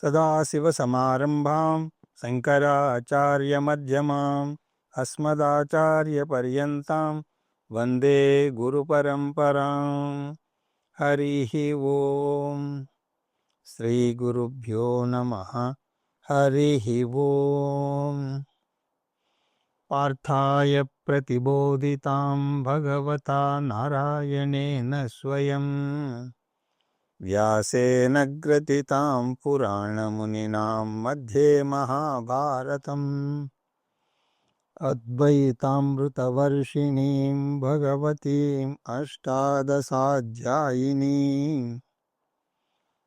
సదాశివసమారంభాం శంకరాచార్యమధ్యమాం అస్మదాచార్యపర్యంతం వందే గురుపరంపరాం. హరి ఓం. శ్రీ గురుభ్యో నమః. హరి ఓం. పార్థాయ ప్రతిబోధితాం భగవతా నారాయణేన స్వయం వ్యాసేన గ్రథితాం పురాణమునినాం మధ్యే మహాభారతం. అద్వైతామృతవర్షిణీం భగవతీం అష్టాదశాధ్యాయినీం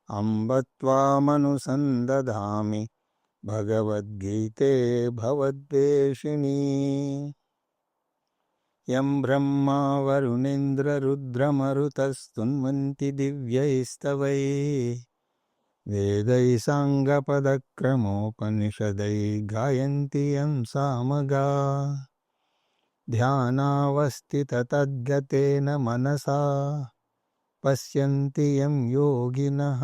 అంబ త్వామనుసందధామి భగవద్గీతే భవద్వేషిణీ. యం బ్రహ్మా వరుణేంద్ర రుద్రమరుతస్తున్వంతి దివ్యైస్తవైః వేదైః సాంగపదక్రమోపనిషదైః గాయంతి యం సామగాః. ధ్యానావస్థితతద్గతేన మనసా పశ్యంతి యం యోగినః.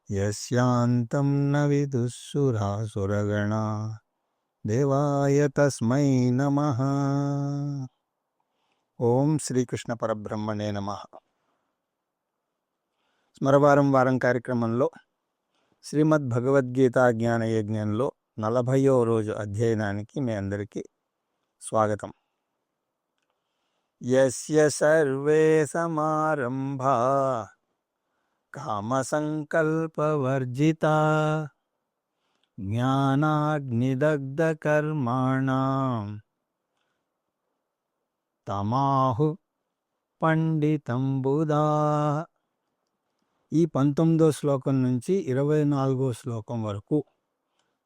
యస్యాంతం న విదుః సురాసురగణాః దేవాయ తస్మై నమః. ఓం శ్రీకృష్ణ పరబ్రహ్మణే నమః. స్మరవారం వారం కార్యక్రమంలో శ్రీమద్ భగవద్గీత జ్ఞాన యజ్ఞంలో 40వ రోజు అధ్యయనానికి మీ అందరికీ స్వాగతం. యస్య సర్వే సమారంభా కామసంకల్పవర్జితాః జ్ఞానాగ్నిదగ్ధకర్మాణం తమాహు పండితం బుధాః. ఈ 19వ శ్లోకం నుంచి 24వ శ్లోకం వరకు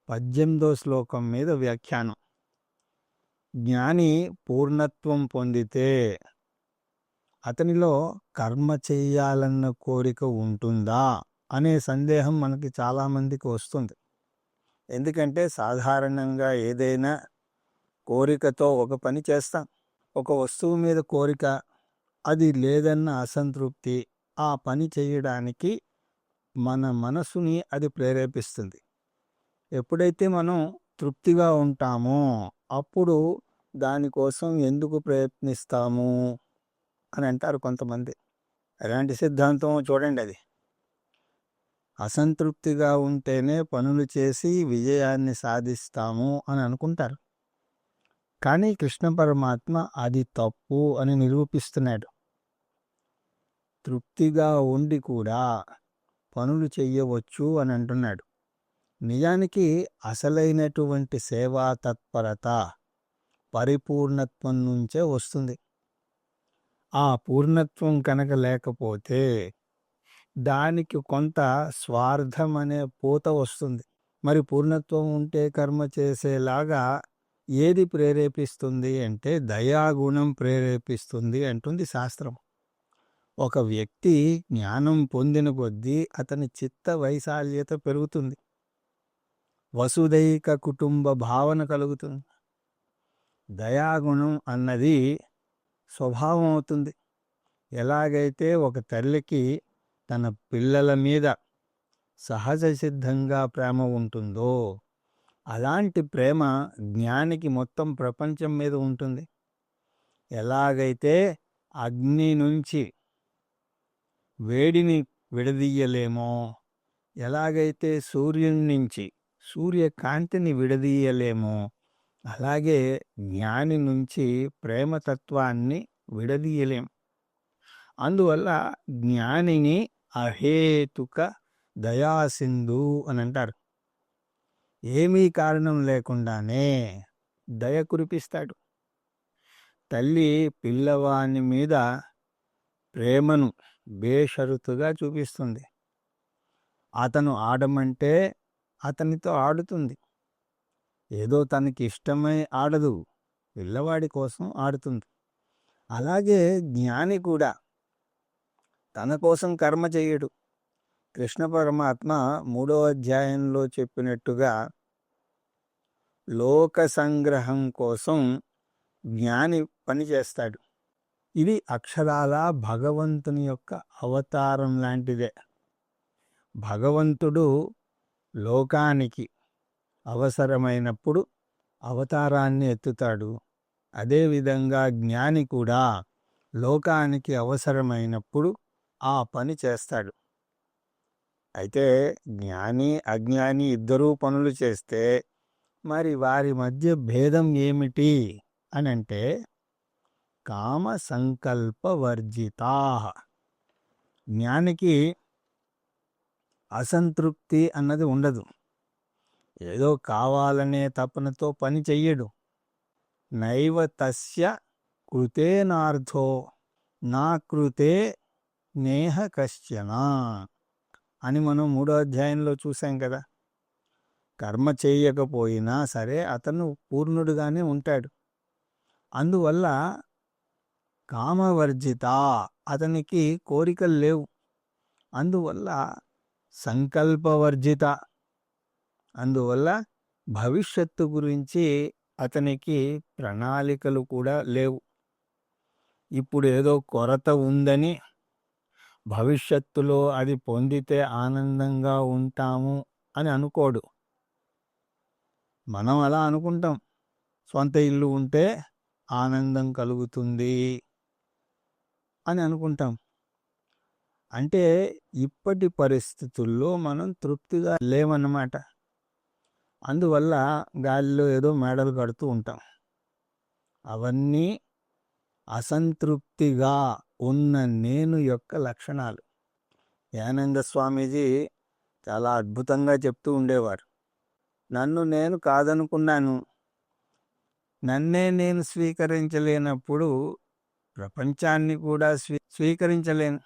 18వ శ్లోకం మీద వ్యాఖ్యానం. జ్ఞాని పూర్ణత్వం పొందితే అతనిలో కర్మ చెయ్యాలన్న కోరిక ఉంటుందా అనే సందేహం మనకి చాలామందికి వస్తుంది. ఎందుకంటే సాధారణంగా ఏదైనా కోరికతో ఒక పని చేస్తాం. ఒక వస్తువు మీద కోరిక, అది లేదన్న అసంతృప్తి, ఆ పని చేయడానికి మన మనసుని అది ప్రేరేపిస్తుంది. ఎప్పుడైతే మనం తృప్తిగా ఉంటామో అప్పుడు దానికోసం ఎందుకు ప్రయత్నిస్తాము అని అంటారు కొంతమంది. ఎలాంటి సిద్ధాంతం చూడండి. అది అసంతృప్తిగా ఉంటేనే పనులు చేసి విజయాన్ని సాధిస్తాము అని అనుకుంటారు. కానీ కృష్ణ పరమాత్మ అది తప్పు అని నిరూపిస్తున్నాడు. తృప్తిగా ఉండి కూడా పనులు చెయ్యవచ్చు అని అంటున్నాడు. నిజానికి అసలైనటువంటి సేవా తత్పరత పరిపూర్ణత్వం నుంచే వస్తుంది. ఆ పూర్ణత్వం కనుక లేకపోతే దానికి కొంత స్వార్థం అనే పూత వస్తుంది. మరి పూర్ణత్వం ఉంటే కర్మ చేసేలాగా ఏది ప్రేరేపిస్తుంది అంటే దయాగుణం ప్రేరేపిస్తుంది అంటుంది శాస్త్రం. ఒక వ్యక్తి జ్ఞానం పొందిన కొద్దీ అతని చిత్త వైశాల్యత పెరుగుతుంది. వసుదైక కుటుంబ భావన కలుగుతుంది. దయాగుణం అన్నది స్వభావం అవుతుంది. ఎలాగైతే ఒక తల్లికి తన పిల్లల మీద సహజ సిద్ధంగా ప్రేమ ఉంటుందో అలాంటి ప్రేమ జ్ఞానికి మొత్తం ప్రపంచం మీద ఉంటుంది. ఎలాగైతే అగ్ని నుంచి వేడిని విడదీయలేమో, ఎలాగైతే సూర్యుని నుంచి సూర్యకాంతిని విడదీయలేమో, అలాగే జ్ఞాని నుంచి ప్రేమతత్వాన్ని విడదీయలేం. అందువల్ల జ్ఞానిని అహేతుక దయాసింధు అని అంటారు. ఏమీ కారణం లేకుండానే దయ కురిపిస్తాడు. తల్లి పిల్లవాని మీద ప్రేమను బేషరతుగా చూపిస్తుంది. అతను ఆడమంటే అతనితో ఆడుతుంది. ఏదో తనకి ఇష్టమై ఆడదు, పిల్లవాడి కోసం ఆడుతుంది. అలాగే జ్ఞాని కూడా తన కోసం కర్మ చేయడు. కృష్ణ పరమాత్మ 3వ అధ్యాయంలో చెప్పినట్టుగా లోక సంగ్రహం కోసం జ్ఞాని పనిచేస్తాడు. ఇది అక్షరాల భగవంతుని యొక్క అవతారం లాంటిదే. భగవంతుడు లోకానికి అవసరమైనప్పుడు అవతారాన్ని ఎత్తుతాడు. అదేవిధంగా జ్ఞాని కూడా లోకానికి అవసరమైనప్పుడు ఆ పని చేస్తాడు. అయితే జ్ఞాని అజ్ఞాని ఇద్దరూ పనులు చేస్తే మరి వారి మధ్య భేదం ఏమిటి అని అంటే కామ సంకల్ప వర్జితా. జ్ఞానికి అసంతృప్తి అన్నది ఉండదు. ఏదో కావాలనే తపనతో పని చెయ్యడు. నైవ తస్య కృతేనార్థో నా కృతే నేహ కశ్చన అని మనం 3వ అధ్యాయంలో చూసాం కదా. కర్మ చేయకపోయినా సరే అతను పూర్ణుడుగానే ఉంటాడు. అందువల్ల కామవర్జిత, అతనికి కోరికలు లేవు. అందువల్ల సంకల్పవర్జిత, అందువల్ల భవిష్యత్తు గురించి అతనికి ప్రణాళికలు కూడా లేవు. ఇప్పుడు ఏదో కొరత ఉందని భవిష్యత్తులో అది పొందితే ఆనందంగా ఉంటాము అని అనుకోడు. మనం అలా అనుకుంటాం, సొంత ఇల్లు ఉంటే ఆనందం కలుగుతుంది అని అనుకుంటాం. అంటే ఇప్పటి పరిస్థితుల్లో మనం తృప్తిగా లేవన్నమాట. అందువల్ల గాలిలో ఏదో మేడలు కడుతూ ఉంటాం. అవన్నీ అసంతృప్తిగా ఉన్న నేను యొక్క లక్షణాలు. దయానంద స్వామీజీ చాలా అద్భుతంగా చెప్తూ ఉండేవారు. నన్ను నేను కాదనుకున్నాను, నన్నే నేను స్వీకరించలేనప్పుడు ప్రపంచాన్ని కూడా స్వీకరించలేను.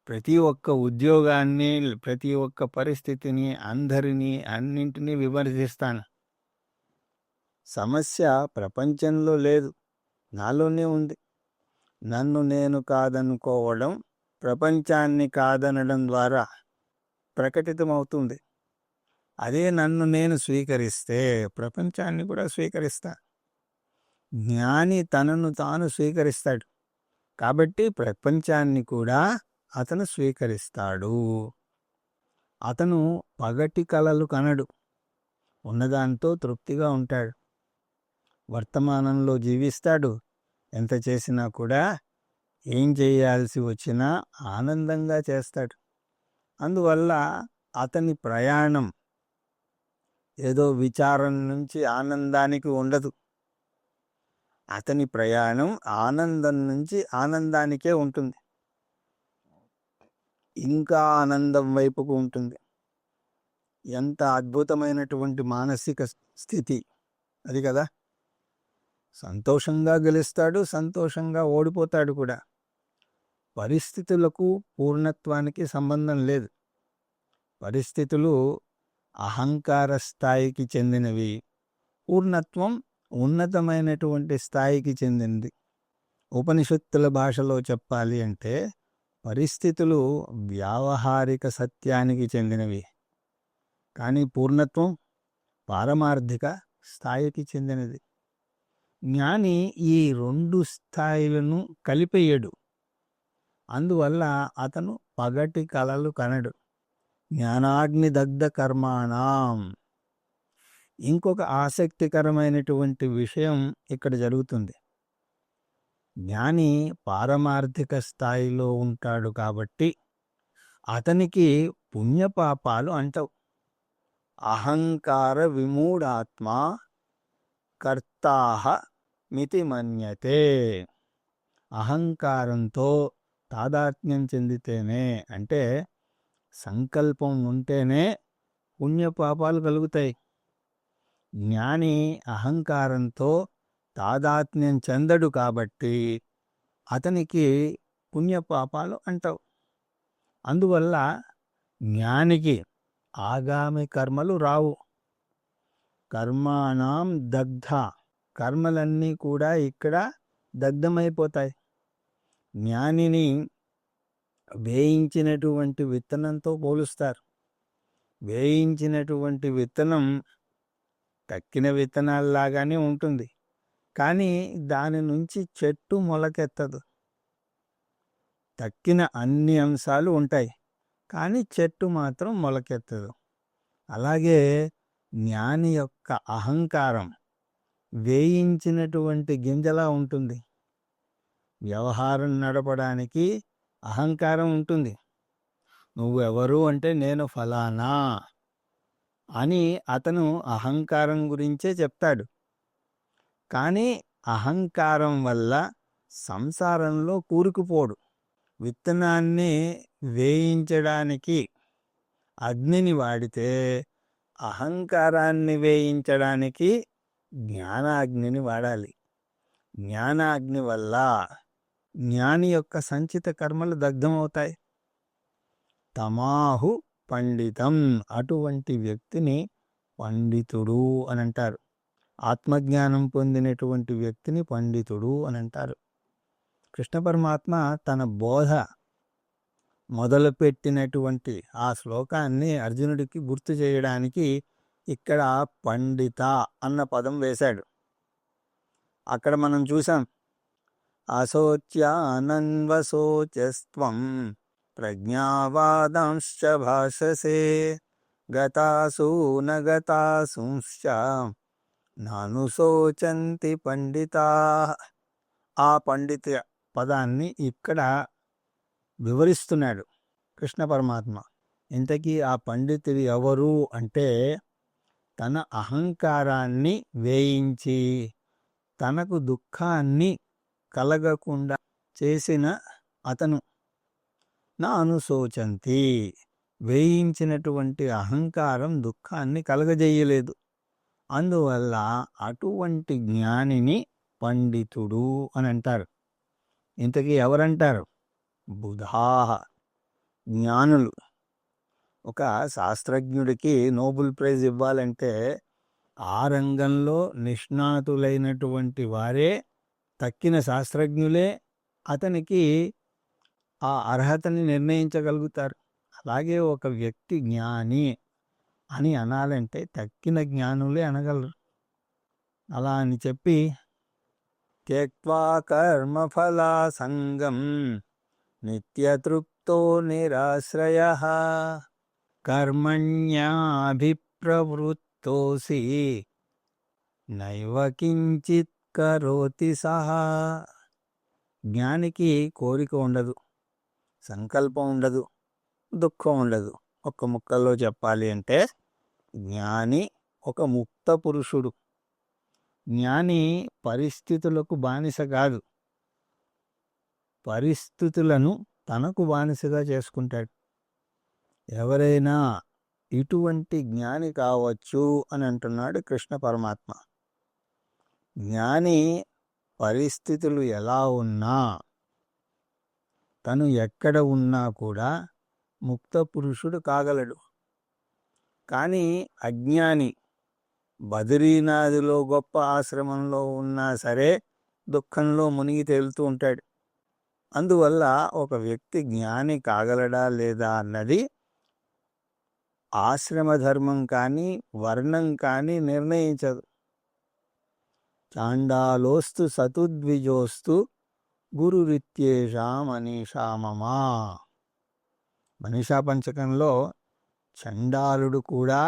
ప్రతి ఒక్క ఉద్యోగాన్ని, ప్రతి ఒక్క పరిస్థితిని, అందరినీ, అన్నింటినీ విమర్శిస్తాను. సమస్య ప్రపంచంలో లేదు, నాలోనే ఉంది. నన్ను నేను కాదనుకోవడం ప్రపంచాన్ని కాదనడం ద్వారా ప్రకటితమవుతుంది. అదే నన్ను నేను స్వీకరిస్తే ప్రపంచాన్ని కూడా స్వీకరిస్తా. జ్ఞాని తనను తాను స్వీకరిస్తాడు కాబట్టి ప్రపంచాన్ని కూడా అతను స్వీకరిస్తాడు. అతను పగటి కలలు కనడు, ఉన్నదాంతో తృప్తిగా ఉంటాడు. వర్తమానంలో జీవిస్తాడు. ఎంత చేసినా కూడా ఏం చేయాల్సి వచ్చినా ఆనందంగా చేస్తాడు. అందువల్ల అతని ప్రయాణం ఏదో విచారం నుంచి ఆనందానికి ఉండదు. అతని ప్రయాణం ఆనందం నుంచి ఆనందానికే ఉంటుంది, ఇంకా ఆనందం వైపుకు ఉంటుంది. ఎంత అద్భుతమైనటువంటి మానసిక స్థితి అది కదా. సంతోషంగా గెలుస్తాడు, సంతోషంగా ఓడిపోతాడు కూడా. పరిస్థితులకు పూర్ణత్వానికి సంబంధం లేదు. పరిస్థితులు అహంకార స్థాయికి చెందినవి, పూర్ణత్వం ఉన్నతమైనటువంటి స్థాయికి చెందినది. ఉపనిషత్తుల భాషలో చెప్పాలి అంటే పరిస్థితులు వ్యావహారిక సత్యానికి చెందినవి, కానీ పూర్ణత్వం పారమార్థిక స్థాయికి చెందినది. జ్ఞాని ఈ 2 స్థాయిలను కలిపేయడు. అందువల్ల అతను పగటి కలలు కనడు. జ్ఞానాగ్ని దగ్ధ కర్మాణం. ఇంకొక ఆసక్తికరమైనటువంటి విషయం ఇక్కడ జరుగుతుంది. జ్ఞాని పారమార్థిక స్థాయిలో ఉంటాడు కాబట్టి అతనికి పుణ్యపాపాలు అంటవు. అహంకార విమూఢాత్మ కర్తాహ మితి మన్యతే. అహంకారంతో తాదాత్మ్యం చెందితేనే, అంటే సంకల్పం ఉంటేనే పుణ్యపాపాలు కలుగుతాయి. జ్ఞాని అహంకారంతో తాదాత్మ్యం చెందడు కాబట్టి అతనికి పుణ్యపాపాలు అంటవు. అందువల్ల జ్ఞానికి ఆగామి కర్మలు రావు. కర్మాణం దగ్ధ, కర్మలన్నీ కూడా ఇక్కడ దగ్ధమైపోతాయి. జ్ఞానిని వేయించినటువంటి విత్తనంతో పోలుస్తారు. వేయించినటువంటి విత్తనం తక్కిన విత్తనాల్లాగానే ఉంటుంది, కానీ దాని నుంచి చెట్టు మొలకెత్తదు. తక్కిన అన్ని అంశాలు ఉంటాయి, కానీ చెట్టు మాత్రం మొలకెత్తదు. అలాగే జ్ఞాని యొక్క అహంకారం వేయించినటువంటి గింజలా ఉంటుంది. వ్యవహారం నడపడానికి అహంకారం ఉంటుంది. నువ్వెవరు అంటే నేను ఫలానా అని అతను అహంకారం గురించే చెప్తాడు. కానీ అహంకారం వల్ల సంసారంలో కూరుకుపోడు. విత్తనాన్ని వేయించడానికి అగ్నిని వాడితే అహంకారాన్ని వేయించడానికి జ్ఞానాగ్నిని వాడాలి. జ్ఞానాగ్ని వల్ల జ్ఞాని యొక్క సంచిత కర్మలు దగ్ధమవుతాయి. తమాహు పండితం, అటువంటి వ్యక్తిని పండితుడు అని అంటారు. ఆత్మజ్ఞానం పొందినటువంటి వ్యక్తిని పండితుడు అని అంటారు. కృష్ణ పరమాత్మ తన బోధ మొదలుపెట్టినటువంటి ఆ శ్లోకాన్ని అర్జునుడికి గుర్తు చేయడానికి ఇక్కడ పండిత అన్న పదం వేశాడు. అక్కడ మనం చూసాం, అశోచ్యానన్వశోచస్త్వం ప్రజ్ఞావాదాంశ్చ భాషసే గతాసు నగతాసుంశ్చ నానుశోచంతి పండితా. ఆ పండిత పదాన్ని ఇక్కడ వివరిస్తున్నాడు కృష్ణ పరమాత్మ. ఇంతకీ ఆ పండితుడు ఎవరు అంటే, తన అహంకారాన్ని వేయించి తనకు దుఃఖాన్ని కలగకుండా చేసిన అతను. నా అనుశోచంతి, వేయించినటువంటి అహంకారం దుఃఖాన్ని కలగజేయలేదు. అందువల్ల అటువంటి జ్ఞానిని పండితుడు అని అంటారు. ఇంతకీ ఎవరంటారు? బుధాహ, జ్ఞానులు. ఒక శాస్త్రజ్ఞుడికి నోబెల్ ప్రైజ్ ఇవ్వాలంటే ఆ రంగంలో నిష్ణాతులైనటువంటి వారే, తక్కిన శాస్త్రజ్ఞులే అతనికి ఆ అర్హతని నిర్ణయించగలుగుతారు. అలాగే ఒక వ్యక్తి జ్ఞాని అని అనాలంటే తక్కిన జ్ఞానులే అనగలరు. అలా అని చెప్పి త్యక్త్వా కర్మఫలా సంగం నిత్యతృప్తో నిరాశ్రయః కర్మణ్యాభిప్రవృత్తోసి నైవ కించిత్ కరోతి సహా. జ్ఞానికి కోరిక ఉండదు, సంకల్పం ఉండదు, దుఃఖం ఉండదు. ఒక్క ముక్కల్లో చెప్పాలి అంటే జ్ఞాని ఒక ముక్త పురుషుడు. జ్ఞాని పరిస్థితులకు బానిస కాదు, పరిస్థితులను తనకు బానిసగా చేసుకుంటాడు. ఎవరైనా ఇటువంటి జ్ఞాని కావచ్చు అని అంటున్నాడు కృష్ణ పరమాత్మ. జ్ఞాని పరిస్థితులు ఎలా ఉన్నా, తను ఎక్కడ ఉన్నా కూడా ముక్త పురుషుడు కాగలడు. కానీ అజ్ఞాని బద్రీనాథులో గొప్ప ఆశ్రమంలో ఉన్నా సరే దుఃఖంలో మునిగి తేలుతూ ఉంటాడు. అందువల్ల ఒక వ్యక్తి జ్ఞాని కాగలడా లేదా అన్నది ఆశ్రమ ధర్మం కానీ వర్ణం కానీ నిర్ణయించదు. చాండాలోస్తు సతుద్విజోస్తు గురురిత్యేషా మనీషా మమా. మనీషా పంచకంలో చండాలుడు కూడా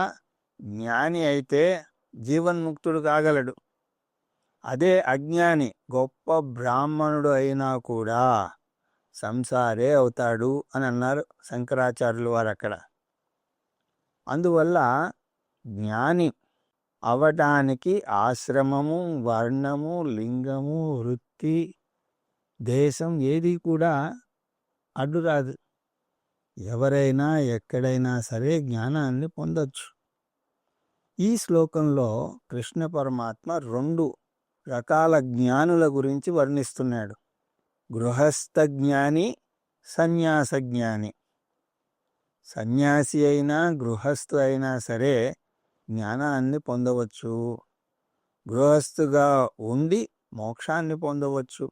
జ్ఞాని అయితే జీవన్ముక్తుడు కాగలడు. అదే అజ్ఞాని గొప్ప బ్రాహ్మణుడు అయినా కూడా సంసారే అవుతాడు అని అన్నారు శంకరాచార్యులు వారు అక్కడ. అందువల్ల జ్ఞాని అవటానికి ఆశ్రమము, వర్ణము, లింగము, వృత్తి, దేశం ఏది కూడా అడ్డురాదు. ఎవరైనా ఎక్కడైనా సరే జ్ఞానాన్ని పొందొచ్చు. ఈ శ్లోకంలో కృష్ణ పరమాత్మ 2 రకాల జ్ఞానుల గురించి వర్ణిస్తున్నాడు. గృహస్థ జ్ఞాని, సన్యాస జ్ఞాని. సన్యాసి అయినా గృహస్థు అయినా సరే జ్ఞానాన్ని పొందవచ్చు. గృహస్థుగా ఉండి మోక్షాన్ని పొందవచ్చు.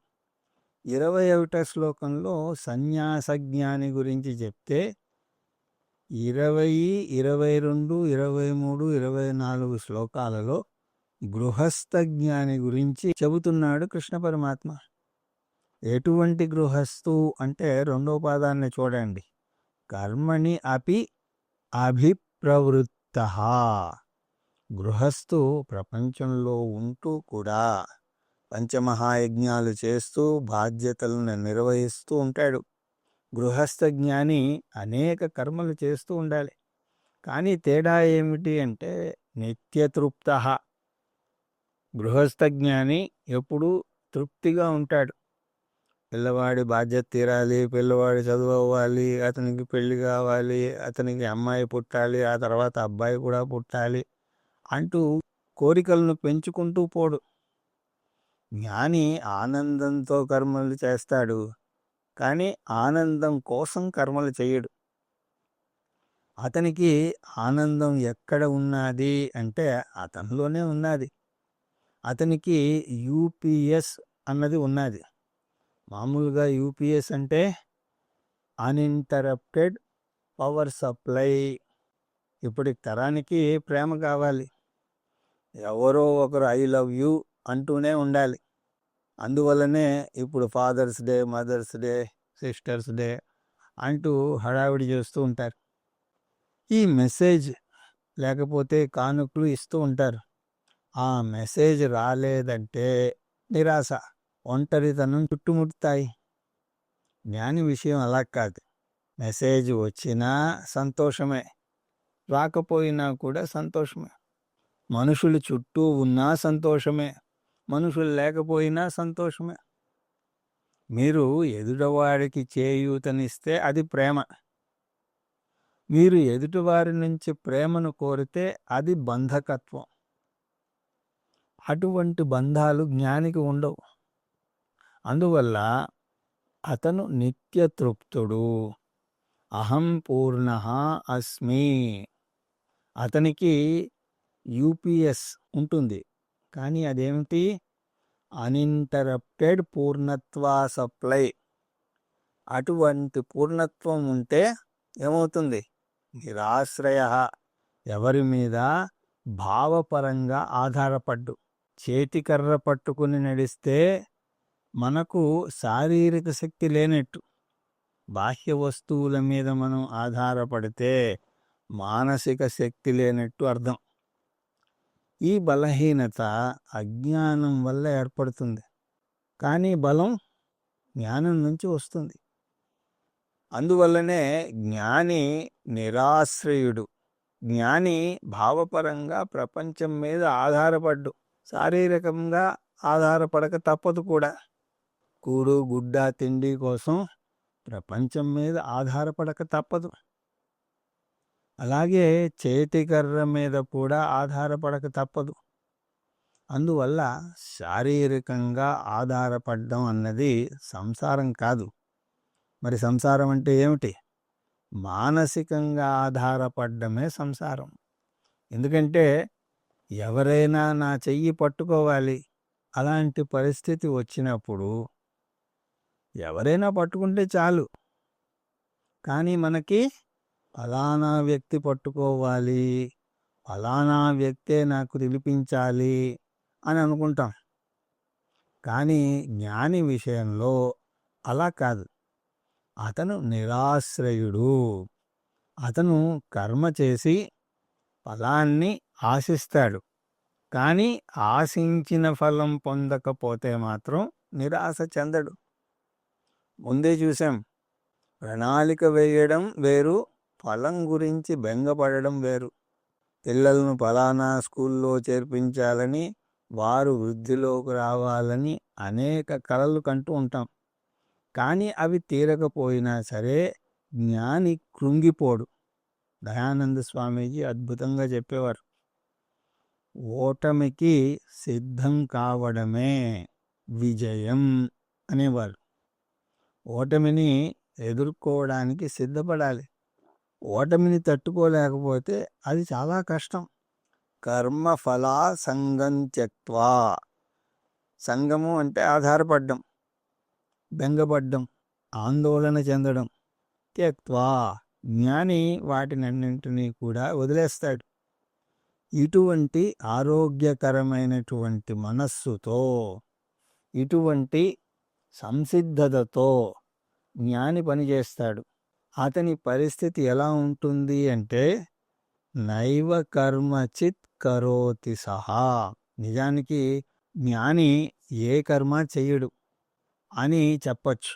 21వ శ్లోకంలో సన్యాస జ్ఞాని గురించి చెప్తే 20, 22, 23, 24 శ్లోకాలలో గృహస్థ జ్ఞాని గురించి చెబుతున్నాడు కృష్ణ పరమాత్మ. ఎటువంటి గృహస్థు అంటే 2వ పాదాన్ని చూడండి. కర్మణి అపి అభిప్రవృత్త. గృహస్థు ప్రపంచంలో ఉంటూ కూడా పంచమహాయజ్ఞాలు చేస్తూ బాధ్యతలను నిర్వహిస్తూ ఉంటాడు. గృహస్థ జ్ఞాని అనేక కర్మలు చేస్తూ ఉండాలి. కానీ తేడా ఏమిటి అంటే నిత్యతృప్త. గృహస్థ జ్ఞాని ఎప్పుడూ తృప్తిగా ఉంటాడు. పిల్లవాడి బాధ్యత తీరాలి, పిల్లవాడి చదువు అవ్వాలి, అతనికి పెళ్లి కావాలి, అతనికి అమ్మాయి పుట్టాలి, ఆ తర్వాత అబ్బాయి కూడా పుట్టాలి అంటూ కోరికలను పెంచుకుంటూ పోడు. జ్ఞాని ఆనందంతో కర్మలు చేస్తాడు, కానీ ఆనందం కోసం కర్మలు చేయడు. అతనికి ఆనందం ఎక్కడ ఉన్నది అంటే అతనిలోనే ఉన్నది. అతనికి యూపీఎస్ అన్నది ఉన్నది. మామూలుగా యూపీఎస్ అంటే అన్ఇంటరప్టెడ్ పవర్ సప్లై. ఇప్పటి తరానికి ప్రేమ కావాలి. ఎవరో ఒకరు ఐ లవ్ యూ అంటూనే ఉండాలి. అందువల్లనే ఇప్పుడు father's day, mother's day, sister's day అంటూ హడావిడి చేస్తూ ఉంటారు. ఈ మెసేజ్ లేకపోతే కానుకలు ఇస్తూ ఉంటారు. ఆ మెసేజ్ రాలేదంటే నిరాశ, ఒంటరితనం చుట్టుముడతాయి. జ్ఞాని విషయం అలా కాదు. మెసేజ్ వచ్చినా సంతోషమే, రాకపోయినా కూడా సంతోషమే. మనుషులు చుట్టూ ఉన్నా సంతోషమే, మనుషులు లేకపోయినా సంతోషమే. మీరు ఎదుటివాడికి చేయూతనిస్తే అది ప్రేమ. మీరు ఎదుటివారి నుంచి ప్రేమను కోరితే అది బంధకత్వం. అటువంటి బంధాలు జ్ఞానికి ఉండవు. అందువల్ల అతను నిత్యతృప్తుడు. అహం పూర్ణ అస్మి. అతనికి యూపీఎస్ ఉంటుంది, కానీ అదేమిటి? అన్ఇంటరప్టెడ్ పూర్ణత్వ సప్లై. అటువంటి పూర్ణత్వం ఉంటే ఏమవుతుంది? నిరాశ్రయ. ఎవరి మీద భావపరంగా ఆధారపడ్డు. చేతికర్ర పట్టుకుని నడిస్తే మనకు శారీరక శక్తి లేనట్టు. బాహ్య వస్తువుల మీద మనం ఆధారపడితే మానసిక శక్తి లేనట్టు అర్థం. ఈ బలహీనత అజ్ఞానం వల్ల ఏర్పడుతుంది, కానీ బలం జ్ఞానం నుంచి వస్తుంది. అందువల్లనే జ్ఞాని నిరాశ్రయుడు. జ్ఞాని భావపరంగా ప్రపంచం మీద ఆధారపడ్డు, శారీరకంగా ఆధారపడక తప్పదు కూడా. కూడు గుడ్డ తిండి కోసం ప్రపంచం మీద ఆధారపడక తప్పదు. అలాగే చేతికర్ర మీద కూడా ఆధారపడక తప్పదు. అందువల్ల శారీరకంగా ఆధారపడడం అన్నది సంసారం కాదు. మరి సంసారం అంటే ఏమిటి? మానసికంగా ఆధారపడమే సంసారం. ఎందుకంటే ఎవరైనా నా చెయ్యి పట్టుకోవాలి, అలాంటి పరిస్థితి వచ్చినప్పుడు ఎవరైనా పట్టుకుంటే చాలు. కానీ మనకి ఫలానా వ్యక్తి పట్టుకోవాలి, ఫలానా వ్యక్తే నాకు తెలిపించాలి అని అనుకుంటాం. కానీ జ్ఞాని విషయంలో అలా కాదు. అతను నిరాశ్రయుడు. అతను కర్మ చేసి ఫలాన్ని ఆశిస్తాడు, కానీ ఆశించిన ఫలం పొందకపోతే మాత్రం నిరాశ చెందడు. ముందే చూసాం, ప్రణాళిక వేయడం వేరు, ఫలం గురించి బెంగపడడం వేరు. పిల్లలను ఫలానా స్కూల్లో చేర్పించాలని, వారు వృద్ధిలోకి రావాలని అనేక కలలు కంటూ ఉంటాం. కానీ అవి తీరకపోయినా సరే జ్ఞాని కృంగిపోడు. దయానంద స్వామీజీ అద్భుతంగా చెప్పేవారు, ఓటమికి సిద్ధం కావడమే విజయం అనేవారు. ఓటమిని ఎదుర్కోవడానికి సిద్ధపడాలి. ఓటమిని తట్టుకోలేకపోతే అది చాలా కష్టం. కర్మఫలా సంగం త్యక్త్వా. సంగము అంటే ఆధారపడ్డం, బెంగపడ్డం, ఆందోళన చెందడం. త్యక్త్వా, జ్ఞాని వాటినన్నింటినీ కూడా వదిలేస్తాడు. ఇటువంటి ఆరోగ్యకరమైనటువంటి మనస్సుతో, ఇటువంటి సంసిద్ధతతో జ్ఞాని పనిచేస్తాడు. అతని పరిస్థితి ఎలా ఉంటుంది అంటే నైవ కర్మచిత్ కరోతి సహా. నిజానికి జ్ఞాని ఏ కర్మ చెయ్యడు అని చెప్పచ్చు.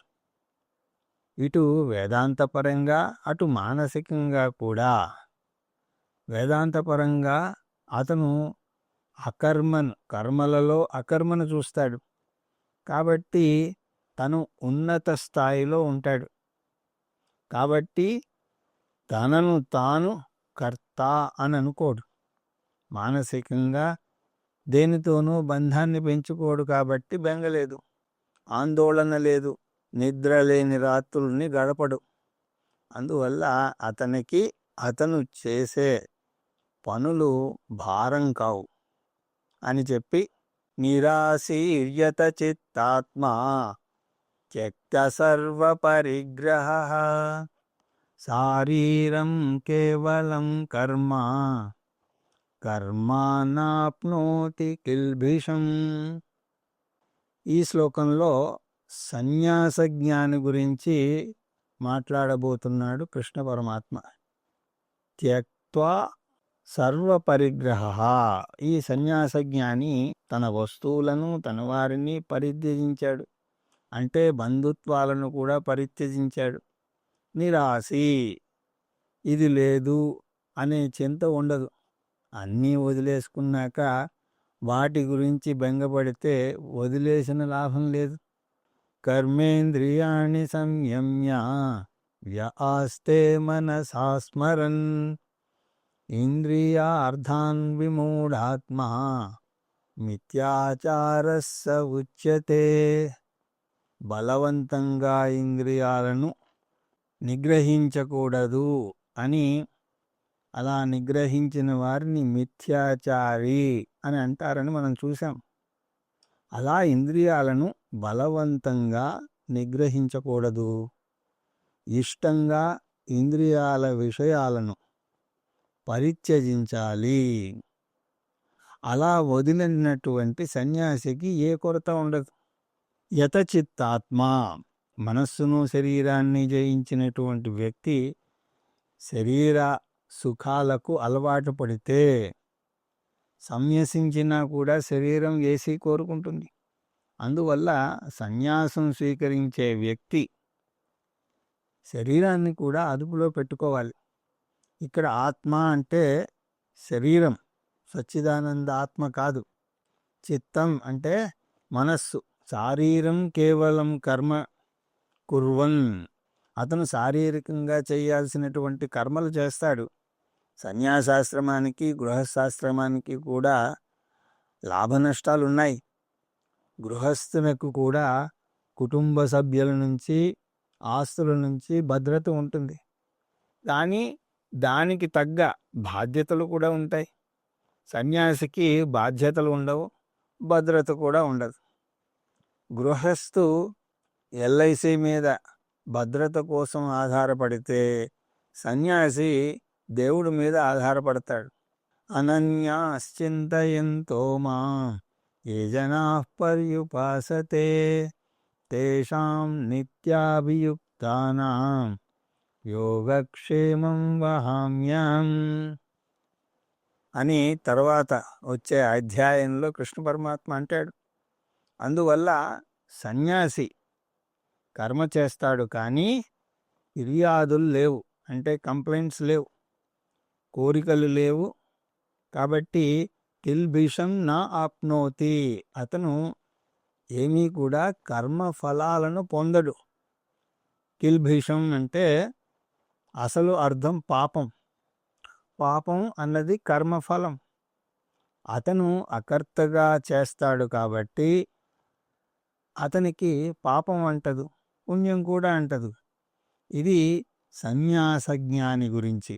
ఇటు వేదాంతపరంగా అటు మానసికంగా కూడా. వేదాంతపరంగా అతను కర్మలలో అకర్మను చూస్తాడు కాబట్టి తను ఉన్నత స్థాయిలో ఉంటాడు. కాబట్టి తనను తాను కర్త అని అనుకోడు. మానసికంగా దేనితోనూ బంధాన్ని పెంచుకోడు కాబట్టి బెంగలేదు, ఆందోళన లేదు, నిద్ర లేని రాత్రుల్ని గడపడు. అందువల్ల అతనికి అతను చేసే పనులు భారం కావు అని చెప్పి నిరాశీర్యత చిత్తాత్మా త్యక్త సర్వ పరిగ్రహ శారీరం కేవలం కర్మ కర్మానాప్నోతి కిల్బిషం. ఈ శ్లోకంలో సన్యాస జ్ఞాని గురించి మాట్లాడబోతున్నాడు కృష్ణ పరమాత్మ. త్యక్త్వా సర్వపరిగ్రహ. ఈ సన్యాస జ్ఞాని తన వస్తువులను తన వారిని పరిత్యజించాడు, అంటే బంధుత్వాలను కూడా పరిత్యజించాడు. నిరాశి, ఇది లేదు అనే చింత ఉండదు. అన్నీ వదిలేసుకున్నాక వాటి గురించి బెంగపడితే వదిలేసిన లాభం లేదు. కర్మేంద్రియాణి సంయమ్య వ్యాస్తే మనసా స్మరన్ ఇంద్రియార్థాన్ విమూఢాత్మా మిథ్యాచారస్స ఉచ్యతే. బలవంతంగా ఇంద్రియాలను నిగ్రహించకూడదు అని, అలా నిగ్రహించిన వారిని మిథ్యాచారి అని అంటారని మనం చూసాం. అలా ఇంద్రియాలను బలవంతంగా నిగ్రహించకూడదు. ఇష్టంగా ఇంద్రియాల విషయాలను పరిత్యజించాలి. అలా వదిలినటువంటి సన్యాసికి ఏ కొరత ఉండదు. యతచిత్తాత్మ, మనస్సును శరీరాన్ని జయించినటువంటి వ్యక్తి శరీర సుఖాలకు అలవాటు పడితే సన్యసించినా కూడా శరీరం ఏసీ కోరుకుంటుంది. అందువల్ల సన్యాసం స్వీకరించే వ్యక్తి శరీరాన్ని కూడా అదుపులో పెట్టుకోవాలి. ఇక్కడ ఆత్మ అంటే శరీరం, సచ్చిదానంద ఆత్మ కాదు. చిత్తం అంటే మనస్సు. శారీరం కేవలం కర్మ కుర్వన్, అతను శారీరకంగా చేయాల్సినటువంటి కర్మలు చేస్తాడు. సన్యాసాశ్రమానికి గృహస్థాశ్రమానికి కూడా లాభ నష్టాలు ఉన్నాయి. గృహస్థులకు కూడా కుటుంబ సభ్యుల నుంచి, ఆస్తుల నుంచి భద్రత ఉంటుంది. కానీ దానికి తగ్గ బాధ్యతలు కూడా ఉంటాయి. సన్యాసికి బాధ్యతలు ఉండవు, భద్రత కూడా ఉండదు. గృహస్థు ఎల్ఐసి మీద భద్రత కోసం ఆధారపడితే సన్యాసి దేవుడి మీద ఆధారపడతాడు. అనన్యాశ్చింతయంతో మాం ఏ జనాః పర్యుపాసతే తేషాం నిత్యాభియుక్తానాం యోగక్షేమం వహామ్యం అని తర్వాత వచ్చే అధ్యాయంలో కృష్ణ పరమాత్మ అంటాడు. అందువల్ల సన్యాసి కర్మ చేస్తాడు కానీ ఫిర్యాదులు లేవు, అంటే కంప్లైంట్స్ లేవు, కోరికలు లేవు. కాబట్టి కిల్బిషం నా ఆప్నోతి, అతను ఏమీ కూడా కర్మ ఫలాలను పొందడు. కిల్బిషం అంటే అసలు అర్థం పాపం. పాపం అన్నది కర్మఫలం. అతను అకర్తగా చేస్తాడు కాబట్టి అతనికి పాపం అంటదు, పుణ్యం కూడా అంటదు. ఇది సన్యాస జ్ఞాని గురించి.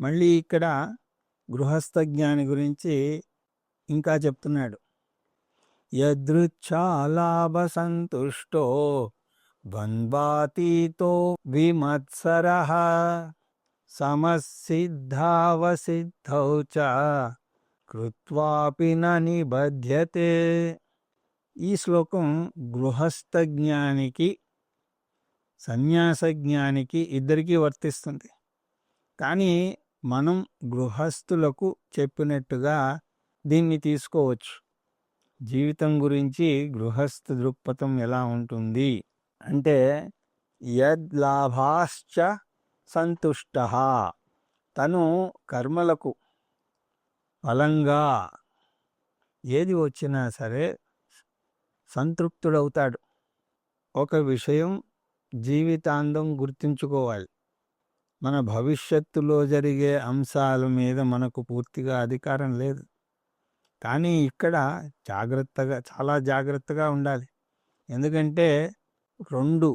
మళ్ళీ ఇక్కడ గృహస్థ జ్ఞాని గురించి ఇంకా చెప్తున్నాడు. యదృచ్ఛాలాభ సంతుష్టో ద్వంద్వాతీతో విమత్సరః సమసిద్ధావసిద్ధౌ చ కృత్వాపి న నిబధ్యతే. ఈ శ్లోకం గృహస్థ జ్ఞానికి సన్యాస జ్ఞానికి ఇద్దరికీ వర్తిస్తుంది. కానీ మనం గృహస్థులకు చెప్పినట్టుగా దీన్ని తీసుకోవచ్చు. జీవితం గురించి గృహస్థ దృక్పథం ఎలా ఉంటుంది అంటే, యద్లాభాశ్చ సంతుష్టః, తను కర్మలకు ఫలంగా ఏది వచ్చినా సరే సంతృప్తుడవుతాడు. ఒక విషయం జీవితాంతం గుర్తుంచుకోవాలి, మన భవిష్యత్తులో జరిగే అంశాల మీద మనకు పూర్తిగా అధికారం లేదు. కానీ ఇక్కడ చాలా జాగ్రత్తగా ఉండాలి. ఎందుకంటే 2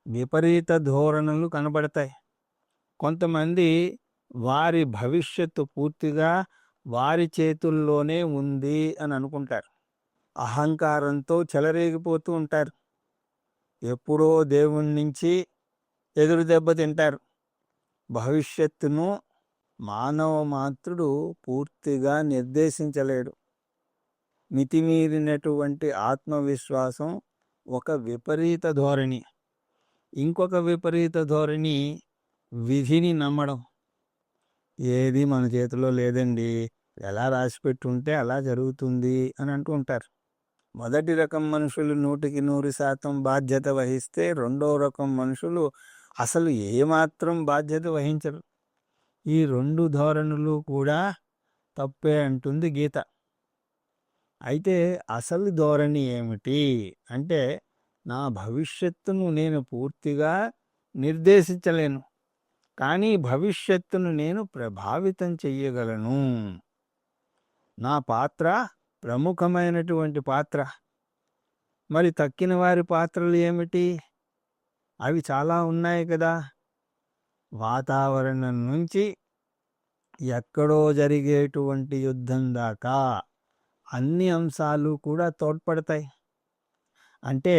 విపరీత ధోరణులు కనబడతాయి. కొంతమంది వారి భవిష్యత్తు పూర్తిగా వారి చేతుల్లోనే ఉంది అని అనుకుంటారు. అహంకారంతో చెలరేగిపోతూ ఉంటారు. ఎప్పుడో దేవుడి నుంచి ఎదురు దెబ్బ తింటారు. భవిష్యత్తును మానవ మాత్రుడు పూర్తిగా నిర్దేశించలేడు. మితిమీరినటువంటి ఆత్మవిశ్వాసం ఒక విపరీత ధోరణి. ఇంకొక విపరీత ధోరణి విధిని నమ్మడం. ఏది మన చేతిలో లేదండి, ఎలా రాసిపెట్టుంటే అలా జరుగుతుంది అని అంటూ ఉంటారు. మొదటి రకం మనుషులు 100% బాధ్యత వహిస్తే, రెండో రకం మనుషులు అసలు ఏమాత్రం బాధ్యత వహించరు. ఈ 2 ధోరణులు కూడా తప్పే అంటుంది గీత. అయితే అసలు ధోరణి ఏమిటి అంటే, నా భవిష్యత్తును నేను పూర్తిగా నిర్దేశించలేను, కానీ భవిష్యత్తును నేను ప్రభావితం చెయ్యగలను. నా పాత్ర ప్రముఖమైనటువంటి పాత్ర. మరి తక్కిన వారి పాత్రలు ఏమిటి? అవి చాలా ఉన్నాయి కదా. వాతావరణం నుంచి ఎక్కడో జరిగేటువంటి యుద్ధం దాకా అన్ని అంశాలు కూడా తోడ్పడతాయి. అంటే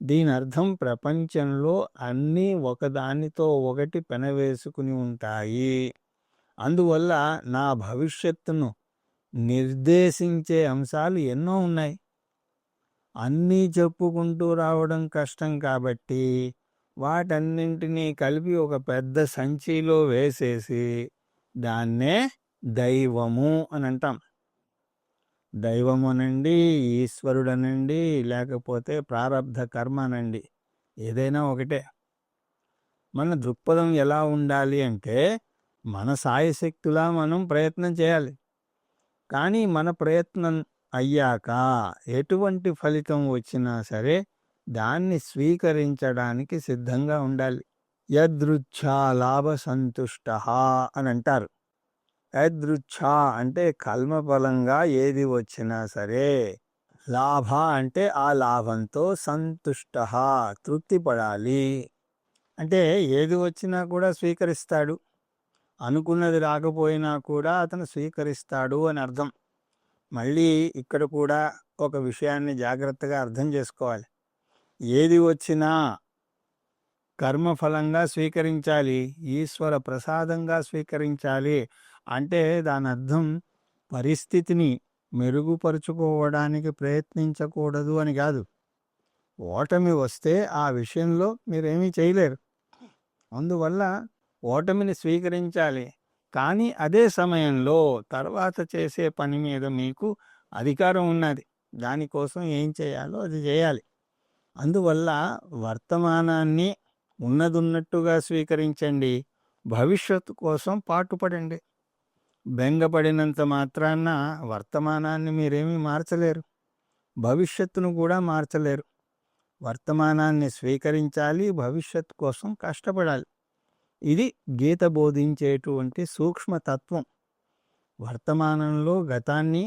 దీని అర్థం ప్రపంచంలో అన్నీ ఒకదానితో ఒకటి పెనవేసుకుని ఉంటాయి. అందువల్ల నా భవిష్యత్తును నిర్దేశించే అంశాలు ఎన్నో ఉన్నాయి. అన్నీ చెప్పుకుంటూ రావడం కష్టం కాబట్టి వాటన్నింటినీ కలిపి ఒక పెద్ద సంచిలో వేసేసి దాన్నే దైవము అని అంటాం. దైవం అనండి, ఈశ్వరుడు అనండి, లేకపోతే ప్రారబ్ధ కర్మ అనండి, ఏదైనా ఒకటే. మన దృక్పథం ఎలా ఉండాలి అంటే, మన సాయశక్తులా మనం ప్రయత్నం చేయాలి. కానీ మన ప్రయత్నం అయ్యాక ఎటువంటి ఫలితం వచ్చినా సరే దాన్ని స్వీకరించడానికి సిద్ధంగా ఉండాలి. యదృచ్ఛా లాభ సంతుష్ట అని అంటారు. యదృచ్ఛా అంటే కల్మఫలంగా ఏది వచ్చినా సరే, లాభ అంటే ఆ లాభంతో సంతుష్ట తృప్తి పడాలి. అంటే ఏది వచ్చినా కూడా స్వీకరిస్తాడు, అనుకున్నది రాకపోయినా కూడా అతను స్వీకరిస్తాడు అని అర్థం. మళ్ళీ ఇక్కడ కూడా ఒక విషయాన్ని జాగ్రత్తగా అర్థం చేసుకోవాలి. ఏది వచ్చినా కర్మఫలంగా స్వీకరించాలి, ఈశ్వర ప్రసాదంగా స్వీకరించాలి. అంటే దాని అర్థం పరిస్థితిని మెరుగుపరుచుకోవడానికి ప్రయత్నించకూడదు అని కాదు. ఓటమి వస్తే ఆ విషయంలో మీరేమీ చేయలేరు. అందువల్ల ఓటమిని స్వీకరించాలి. కానీ అదే సమయంలో తర్వాత చేసే పని మీద మీకు అధికారం ఉన్నది. దానికోసం ఏం చేయాలో అది చేయాలి. అందువల్ల వర్తమానాన్ని ఉన్నదున్నట్టుగా స్వీకరించండి, భవిష్యత్తు కోసం పాటుపడండి. బెంగపడినంత మాత్రాన వర్తమానాన్ని మీరేమీ మార్చలేరు, భవిష్యత్తును కూడా మార్చలేరు. వర్తమానాన్ని స్వీకరించాలి, భవిష్యత్తు కోసం కష్టపడాలి. ఇది గీత బోధించేటువంటి సూక్ష్మతత్వం. వర్తమానంలో గతాన్ని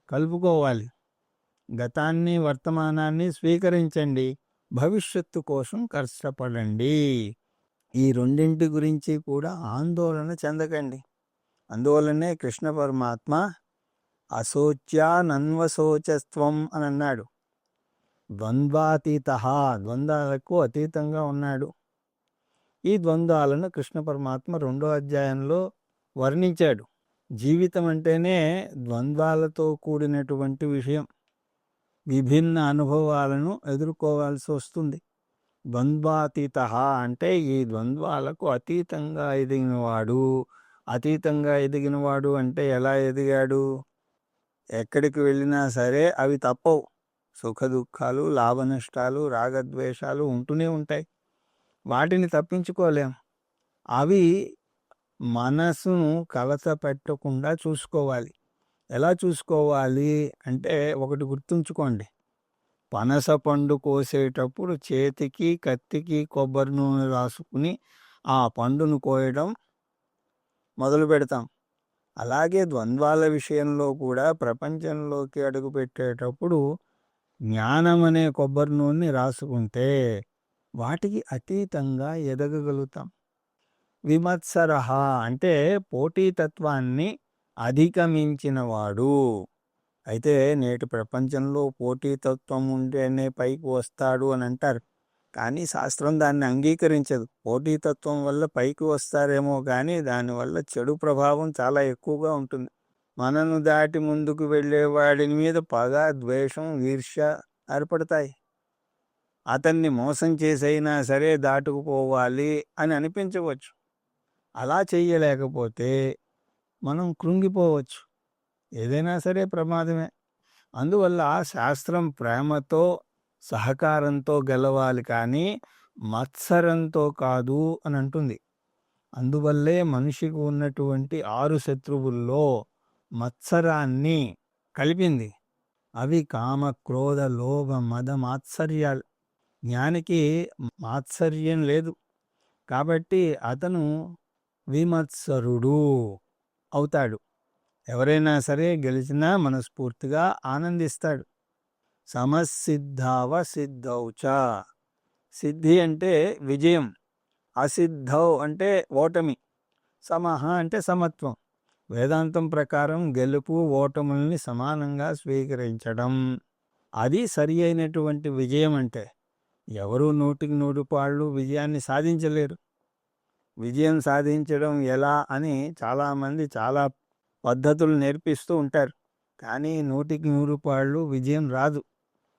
కలుపుకోవాలి, గతాన్ని వర్తమానాన్ని స్వీకరించండి, భవిష్యత్తు కోసం కష్టపడండి. ఈ రెండింటి గురించి కూడా ఆందోళన చెందకండి. అందువల్లనే కృష్ణ పరమాత్మ అశోచ్యానన్వశోచస్త్వం అని అన్నాడు. ద్వంద్వాతీత, ద్వంద్వాలకు అతీతంగా ఉన్నాడు. ఈ ద్వంద్వాలను కృష్ణ పరమాత్మ 2వ అధ్యాయంలో వర్ణించాడు. జీవితం అంటేనే ద్వంద్వాలతో కూడినటువంటి విషయం. విభిన్న అనుభవాలను ఎదుర్కోవాల్సి వస్తుంది. ద్వంద్వాతీత అంటే ఈ ద్వంద్వాలకు అతీతంగా ఎదిగినవాడు. అతీతంగా ఎదిగినవాడు అంటే ఎలా ఎదిగాడు? ఎక్కడికి వెళ్ళినా సరే అవి తప్పవు. సుఖ దుఃఖాలు, లాభ నష్టాలు, రాగద్వేషాలు ఉంటూనే ఉంటాయి. వాటిని తప్పించుకోలేం. అవి మనసును కలత పెట్టకుండా చూసుకోవాలి. ఎలా చూసుకోవాలి అంటే ఒకటి గుర్తుంచుకోండి. పనస పండు కోసేటప్పుడు చేతికి కత్తికి కొబ్బరి నూనె రాసుకుని ఆ పండును కోయడం మొదలు పెడతాం. అలాగే ద్వంద్వాల విషయంలో కూడా ప్రపంచంలోకి అడుగు పెట్టేటప్పుడు జ్ఞానం అనే కొబ్బరి నూనె రాసుకుంటే వాటికి అతీతంగా ఎదగగలుగుతాం. విమత్సరహ అంటే పోటీతత్వాన్ని అధిగమించినవాడు. అయితే నేటి ప్రపంచంలో పోటీతత్వం ఉంటేనే పైకి వస్తాడు అని అంటారు. కానీ శాస్త్రం దాన్ని అంగీకరించదు. పోటీతత్వం వల్ల పైకి వస్తారేమో కానీ దానివల్ల చెడు ప్రభావం చాలా ఎక్కువగా ఉంటుంది. మనను దాటి ముందుకు వెళ్ళే వాడి మీద పగ, ద్వేషం, ఈర్ష్య ఏర్పడతాయి. అతన్ని మోసం చేసైనా సరే దాటుకుపోవాలి అని అనిపించవచ్చు. అలా చెయ్యలేకపోతే మనం కృంగిపోవచ్చు. ఏదైనా సరే ప్రమాదమే. అందువల్ల శాస్త్రం ప్రేమతో, సహకారంతో గెలవాలి కానీ మత్సరంతో కాదు అని అంటుంది. అందువల్లే మనిషికి ఉన్నటువంటి 6 శత్రువుల్లో మత్సరాన్ని కలిపింది. అవి కామ, క్రోధ, లోభ, మద, మాత్సర్యాలు. జ్ఞానికి మాత్సర్యం లేదు. కాబట్టి అతను విమత్సరుడు అవుతాడు. ఎవరైనా సరే గెలిచినా మనస్ఫూర్తిగా ఆనందిస్తాడు. సమసిద్ధావ సిద్ధౌచ. సిద్ధి అంటే విజయం, అసిద్ధౌ అంటే ఓటమి, సమహ అంటే సమత్వం. వేదాంతం ప్రకారం గెలుపు ఓటముల్ని సమానంగా స్వీకరించడం అది సరి అయినటువంటి విజయం. అంటే ఎవరు 100% విజయాన్ని సాధించలేరు. విజయం సాధించడం ఎలా అని చాలామంది చాలా పద్ధతులు నేర్పిస్తూ ఉంటారు. కానీ 100% విజయం రాదు.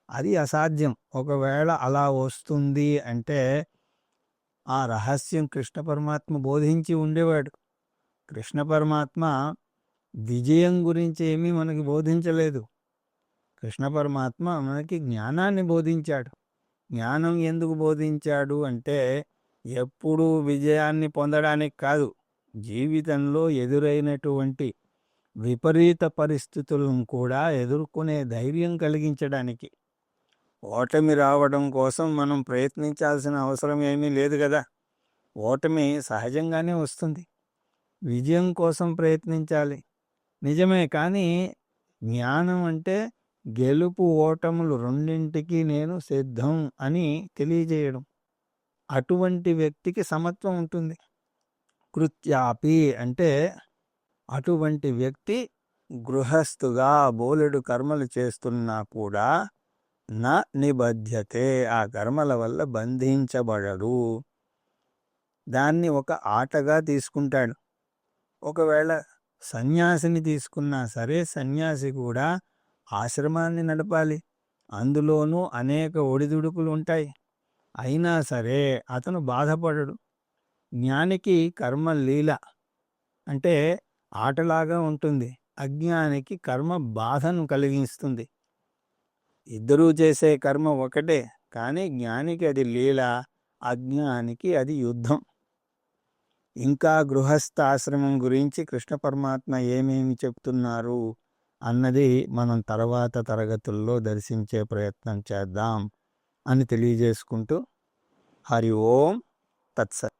అది అసాధ్యం. ఒకవేళ అలా వస్తుంది అంటే ఆ రహస్యం కృష్ణ పరమాత్మ బోధించి ఉండేవాడు. కృష్ణ పరమాత్మ విజయం గురించి ఏమీ మనకి బోధించలేదు. కృష్ణ పరమాత్మ మనకి జ్ఞానాన్ని బోధించాడు. జ్ఞానం ఎందుకు బోధించాడు అంటే ఎప్పుడూ విజయాన్ని పొందడానికి కాదు, జీవితంలో ఎదురైనటువంటి విపరీత పరిస్థితులను కూడా ఎదుర్కొనే ధైర్యం కలిగించడానికి. ఓటమి రావడం కోసం మనం ప్రయత్నించాల్సిన అవసరం ఏమీ లేదు కదా. ఓటమి సహజంగానే వస్తుంది. విజయం కోసం ప్రయత్నించాలి నిజమే. కానీ జ్ఞానం అంటే గెలుపు ఓటములు రెండింటికి నేను సిద్ధం అని తెలియజేయడం. అటువంటి వ్యక్తికి సమత్వం ఉంటుంది. కృత్యాపి అంటే అటువంటి వ్యక్తి గృహస్థుగా బోలెడు కర్మలు చేస్తున్నా కూడా నా నిబధ్యతే, ఆ కర్మల వల్ల బంధించబడడు. దాన్ని ఒక ఆటగా తీసుకుంటాడు. ఒకవేళ సన్యాసిని తీసుకున్నా సరే సన్యాసి కూడా ఆశ్రమాన్ని నడపాలి. అందులోనూ అనేక ఒడిదుడుకులు ఉంటాయి. అయినా సరే అతను బాధపడడు. జ్ఞానికి కర్మ లీల అంటే ఆటలాగా ఉంటుంది. అజ్ఞానికి కర్మ బాధను కలిగిస్తుంది. ఇద్దరూ చేసే కర్మ ఒకటే, కానీ జ్ఞానికి అది లీల, అజ్ఞానికి అది యుద్ధం. ఇంకా గృహస్థాశ్రమం గురించి కృష్ణ పరమాత్మ ఏమేమి చెప్తున్నారు అన్నది మనం తర్వాత తరగతుల్లో దర్శించే ప్రయత్నం చేద్దాం అని తెలియజేసుకుంటూ హరి ఓం తత్సత్.